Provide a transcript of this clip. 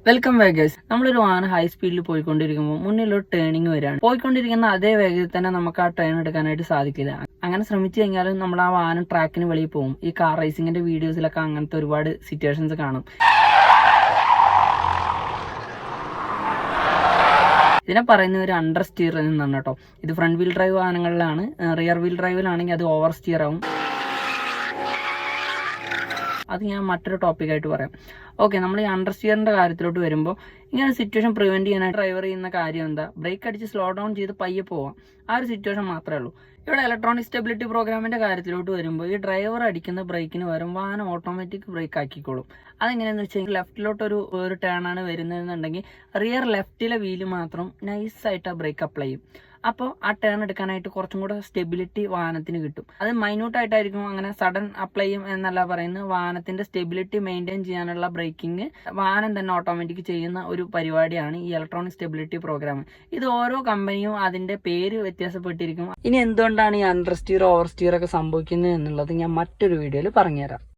Welcome വേഗേഴ്സ്. നമ്മളൊരു വാഹനം high സ്പീഡിൽ പോയിക്കൊണ്ടിരിക്കുമ്പോൾ മുന്നിലൊരു ടേണിംഗ് വരികയാണ്. പോയിക്കൊണ്ടിരിക്കുന്ന അതേ വേഗത്തിൽ തന്നെ നമുക്ക് ആ ടേൺ എടുക്കാനായിട്ട് സാധിക്കില്ല. അങ്ങനെ ശ്രമിച്ചു കഴിഞ്ഞാലും നമ്മൾ ആ വാഹനം ട്രാക്കിന് വെളിയിൽ പോകും. ഈ കാർ റേസിംഗിന്റെ വീഡിയോസിലൊക്കെ അങ്ങനത്തെ ഒരുപാട് സിറ്റുവേഷൻസ് കാണും. ഇതിനെ പറയുന്ന ഒരു അണ്ടർ സ്റ്റിയർ എന്നാണ് കേട്ടോ. ഇത് ഫ്രണ്ട് വീൽ ഡ്രൈവ് വാഹനങ്ങളിലാണ്. റിയർ വീൽ ഡ്രൈവിലാണെങ്കിൽ അത് ഓവർ സ്റ്റിയർ ആവും. അത് ഞാൻ മറ്റൊരു ടോപ്പിക്കായിട്ട് പറയാം. ഓക്കെ, നമ്മൾ ഈ അണ്ടർ സ്റ്റിയറിന്റെ കാര്യത്തിലോട്ട് വരുമ്പോൾ ഇങ്ങനെ സിറ്റുവേഷൻ പ്രിവെന്റ് ചെയ്യാനായിട്ട് ഡ്രൈവർ ചെയ്യുന്ന കാര്യം എന്താ? ബ്രേക്ക് അടിച്ച് സ്ലോ ഡൗൺ ചെയ്ത് പയ്യെ പോവാം. ആ ഒരു സിറ്റുവേഷൻ മാത്രമേ ഉള്ളൂ. ഇവിടെ ഇലക്ട്രോണിക് സ്റ്റെബിലിറ്റി പ്രോഗ്രാമിന്റെ കാര്യത്തിലോട്ട് വരുമ്പോൾ ഈ ഡ്രൈവർ അടിക്കുന്ന ബ്രേക്കിന് പകരം വാഹനം ഓട്ടോമാറ്റിക് ബ്രേക്ക് ആക്കിക്കോളും. അതെങ്ങനെയാണെന്ന് വെച്ചാൽ ലെഫ്റ്റിലോട്ട് ഒരു ടേൺ ആണ് വരുന്നതെന്നുണ്ടെങ്കിൽ റിയർ ലെഫ്റ്റിലെ വീല് മാത്രം നൈസായിട്ട് ആ ബ്രേക്ക് അപ്ലൈ ചെയ്യും. അപ്പോൾ ആ ടേൺ എടുക്കാനായിട്ട് കുറച്ചും കൂടെ സ്റ്റെബിലിറ്റി വാഹനത്തിന് കിട്ടും. അത് മൈന്യൂട്ടായിട്ടായിരിക്കും, അങ്ങനെ സഡൻ അപ്ലൈ ചെയ്യും എന്നല്ല പറയുന്നത്. വാഹനത്തിന്റെ സ്റ്റെബിലിറ്റി മെയിൻറ്റെയിൻ ചെയ്യാനുള്ള ബ്രേക്കിംഗ് വാഹനം തന്നെ ഓട്ടോമാറ്റിക് ചെയ്യുന്ന ഒരു പരിപാടിയാണ് ഈ ഇലക്ട്രോണിക് സ്റ്റെബിലിറ്റി പ്രോഗ്രാം. ഇത് ഓരോ കമ്പനിയും അതിന്റെ പേര് വ്യത്യാസപ്പെട്ടിരിക്കും. ഇനി എന്തുകൊണ്ടാണ് ഈ അണ്ടർ സ്റ്റിയർ ഓവർ സ്റ്റിയർ ഒക്കെ സംഭവിക്കുന്നത് എന്നുള്ളത് ഞാൻ മറ്റൊരു വീഡിയോയിൽ പറഞ്ഞുതരാം.